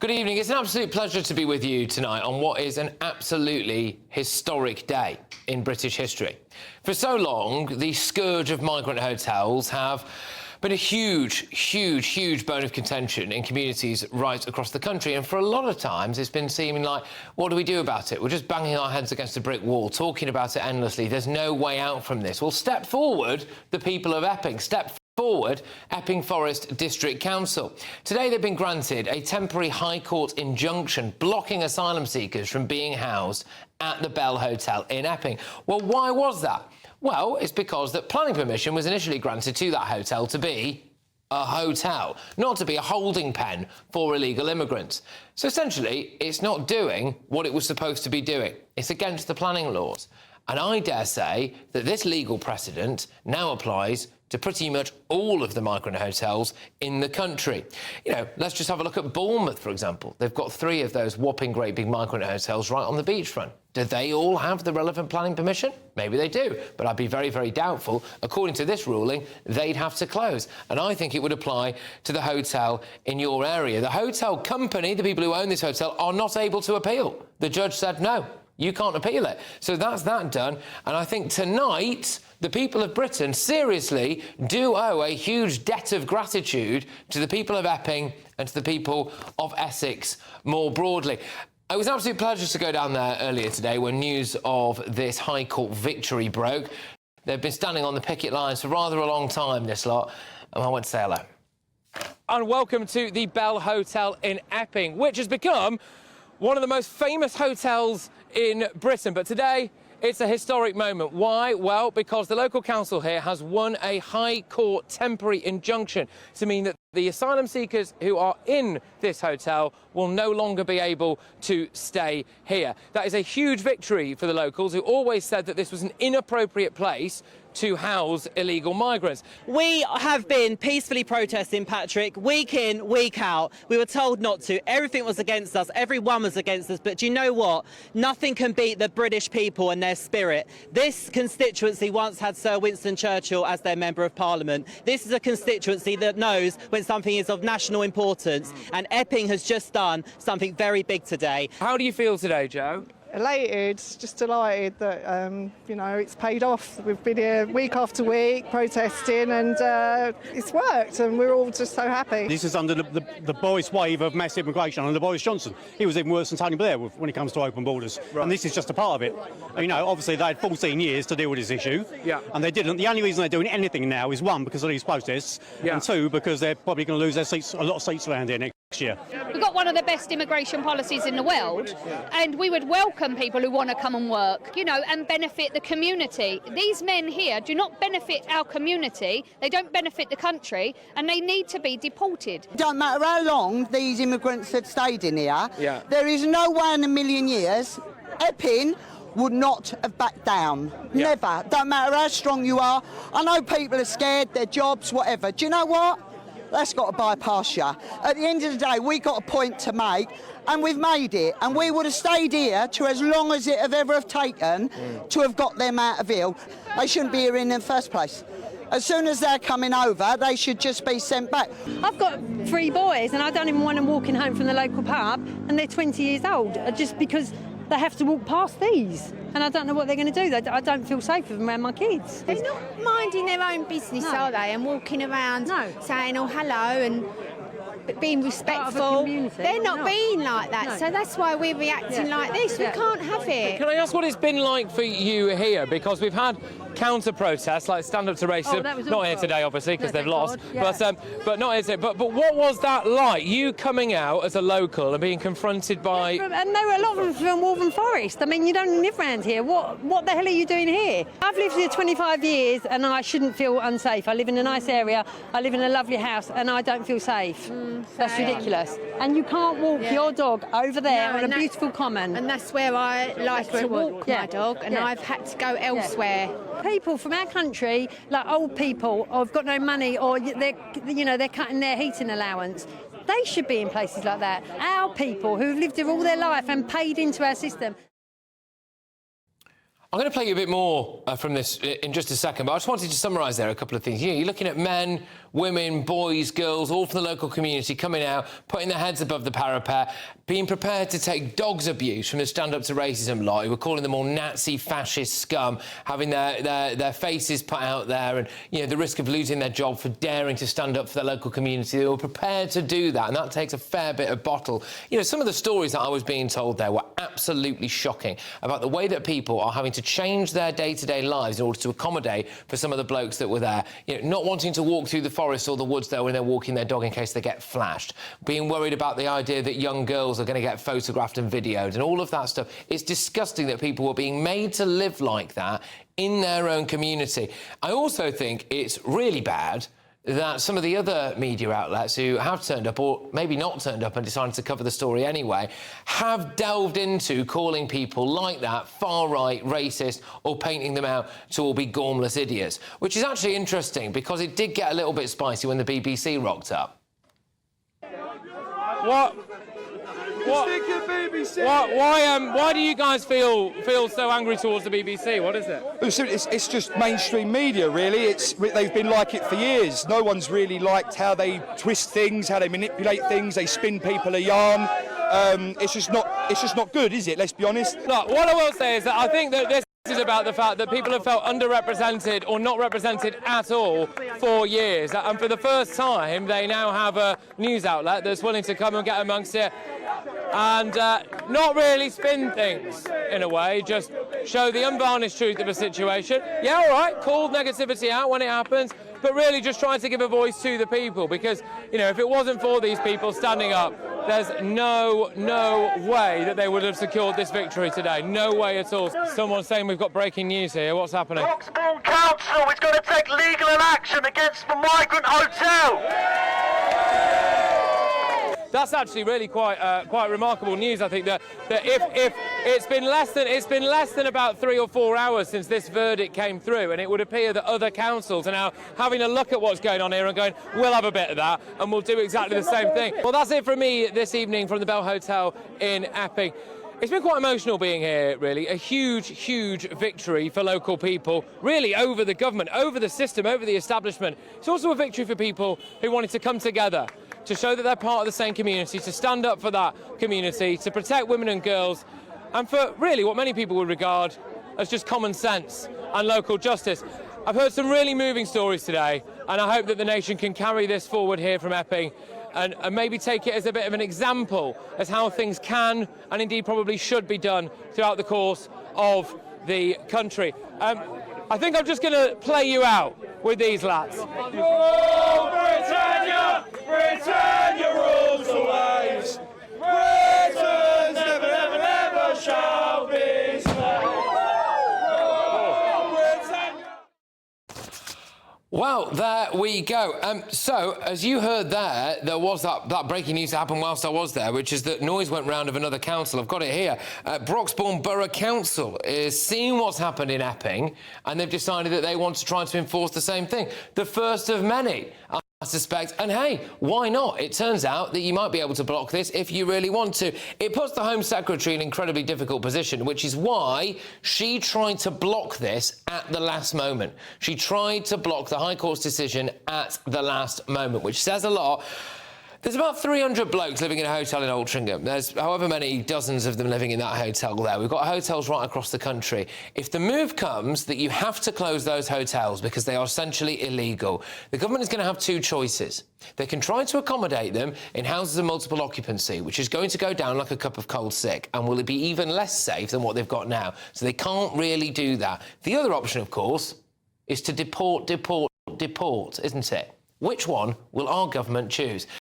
Good evening. It's an absolute pleasure to be with you tonight on what is an absolutely historic day in British history. For so long, the scourge of migrant hotels have been a huge bone of contention in communities right across the country. And for a lot of times, it's been seeming like, what do we do about it? We're just banging our heads against a brick wall, talking about it endlessly. There's no way out from this. Well, step forward, the people of Epping. Step forward, Epping Forest District Council. Today they've been granted a temporary High Court injunction blocking asylum seekers from being housed at the Bell Hotel in Epping. Well, why was that? Well, it's because that planning permission was initially granted to that hotel to be a hotel, not to be a holding pen for illegal immigrants. So essentially, it's not doing what it was supposed to be doing. It's against the planning laws. And I dare say that this legal precedent now applies to pretty much all of the migrant hotels in the country. You know, let's just have a look at Bournemouth, for example. They've got 3 of those whopping great big migrant hotels right on the beachfront. Do they all have the relevant planning permission? Maybe they do, but I'd be very doubtful. According to this ruling, they'd have to close. And I think it would apply to the hotel in your area. The hotel company, the people who own this hotel, are not able to appeal. The judge said no. You can't appeal it. So that's that done. And I think tonight, the people of Britain seriously do owe a huge debt of gratitude to the people of Epping and to the people of Essex more broadly. It was an absolute pleasure to go down there earlier today when news of this High Court victory broke. They've been standing on the picket lines for rather a long time, this lot, and I went to say hello. And welcome to the Bell Hotel in Epping, which has become one of the most famous hotels in Britain. But today, it's a historic moment. Why? Well, because the local council here has won a High Court temporary injunction to mean that the asylum seekers who are in this hotel will no longer be able to stay here. That is a huge victory for the locals, who always said that this was an inappropriate place to house illegal migrants. We have been peacefully protesting, Patrick, week in, week out. We were told not to. Everything was against us. Everyone was against us. But do you know what? Nothing can beat the British people and their spirit. This constituency once had Sir Winston Churchill as their Member of Parliament. This is a constituency that knows when something is of national importance. And Epping has just done something very big today. How do you feel today, Joe? Elated, just delighted that, you know, it's paid off. We've been here week after week protesting and it's worked and we're all just so happy. This is under the Boris wave of mass immigration under Boris Johnson. He was even worse than Tony Blair when it comes to open borders. Right. And this is just a part of it. You know, obviously they had 14 years to deal with this issue. Yeah. And they didn't. The only reason they're doing anything now is 1, because of these protests, and 2, because they're probably going to lose their seats, a lot of seats around here next year. We've got one of the best immigration policies in the world, and we would welcome people who want to come and work, you know, and benefit the community. These men here do not benefit our community, they don't benefit the country, and they need to be deported. Don't matter how long these immigrants had stayed in here, there is no way in a million years Epping would not have backed down. Never. Don't matter how strong you are. I know people are scared, their jobs, whatever. Do you know what? That's got to bypass you. At the end of the day, we got a point to make, and we've made it. And we would have stayed here to as long as it have ever have taken to have got them out of here. They shouldn't be here in the first place. As soon as they're coming over, they should just be sent back. I've got 3 boys, and I don't even want them walking home from the local pub, and they're 20 years old, just because they have to walk past these. And I don't know what they're going to do. I don't feel safe with them around my kids. They're not minding their own business, are they? And walking around saying, oh, hello, and being respectful. They're not being like that. No. So that's why we're reacting like this. We can't have it. Can I ask what it's been like for you here? Because we've had counter-protests, like Stand Up to Racism. Not here today, obviously, because they've lost. But not here today. But what was that like? You coming out as a local and being confronted by... And there were a lot of them from Waltham Forest. I mean, you don't live around here. What the hell are you doing here? I've lived here 25 years and I shouldn't feel unsafe. I live in a nice area. I live in a lovely house and I don't feel safe. That's ridiculous. And you can't walk your dog over there on a beautiful common. And that's where I like to walk my dog, and I've had to go elsewhere. People from our country, like old people, or have got no money, or they're cutting their heating allowance. They should be in places like that. Our people who've lived here all their life and paid into our system. I'm going to play you a bit more from this in just a second, but I just wanted to summarise there a couple of things. You know, you're looking at men, women, boys, girls, all from the local community coming out, putting their heads above the parapet, being prepared to take dogs abuse from the Stand Up to Racism lot, who were calling them all Nazi fascist scum, having their faces put out there and, you know, the risk of losing their job for daring to stand up for their local community. They were prepared to do that, and that takes a fair bit of bottle. You know, some of the stories that I was being told there were absolutely shocking about the way that people are having to change their day-to-day lives in order to accommodate for some of the blokes that were there. You know, not wanting to walk through the forest or the woods there when they're walking their dog in case they get flashed, being worried about the idea that young girls are going to get photographed and videoed and all of that stuff. It's disgusting that people were being made to live like that in their own community. I also think it's really bad that some of the other media outlets who have turned up, or maybe not turned up and decided to cover the story anyway, have delved into calling people like that far-right, racist, or painting them out to all be gormless idiots, which is actually interesting because it did get a little bit spicy when the BBC rocked up. Why do you guys feel so angry towards the BBC? What is it? It's just mainstream media, really. They've been like it for years. No one's really liked how they twist things, how they manipulate things, they spin people a yarn. It's just not good, is it? Let's be honest. Look, what I will say is that I think that this is about the fact that people have felt underrepresented or not represented at all for years. And for the first time, they now have a news outlet that's willing to come and get amongst it and not really spin things in a way, just show the unvarnished truth of a situation. Yeah, all right, call negativity out when it happens, but really just trying to give a voice to the people because, you know, if it wasn't for these people standing up, there's no way that they would have secured this victory today. No way at all. Someone's saying we've got breaking news here. What's happening? Broxbourne Council is going to take legal action against the migrant hotel. That's actually really quite remarkable news. I think that if it's been less than about 3 or 4 hours since this verdict came through, and it would appear that other councils are now having a look at what's going on here and going, we'll have a bit of that and we'll do exactly the same thing. Well, that's it from me this evening from the Bell Hotel in Epping. It's been quite emotional being here, really. A huge victory for local people, really over the government, over the system, over the establishment. It's also a victory for people who wanted to come together to show that they're part of the same community, to stand up for that community, to protect women and girls, and for really what many people would regard as just common sense and local justice. I've heard some really moving stories today, and I hope that the nation can carry this forward here from Epping and maybe take it as a bit of an example as how things can and indeed probably should be done throughout the course of the country. I think I'm just going to play you out with these lads. Oh, Britannia! Britannia rules the waves. Britons never, never, never shall be slaves. Well, there we go. So, as you heard there was that breaking news that happened whilst I was there, which is that noise went round of another council. I've got it here. Broxbourne Borough Council is seeing what's happened in Epping, and they've decided that they want to try to enforce the same thing. The first of many, I suspect. And hey, why not? It turns out that you might be able to block this if you really want to. It puts the Home Secretary in an incredibly difficult position, which is why she tried to block this at the last moment. She tried to block the High Court's decision at the last moment, which says a lot. There's about 300 blokes living in a hotel in Altrincham. There's however many dozens of them living in that hotel there. We've got hotels right across the country. If the move comes that you have to close those hotels because they are essentially illegal, the government is going to have two choices. They can try to accommodate them in houses of multiple occupancy, which is going to go down like a cup of cold sick, and will it be even less safe than what they've got now? So they can't really do that. The other option, of course, is to deport, isn't it? Which one will our government choose?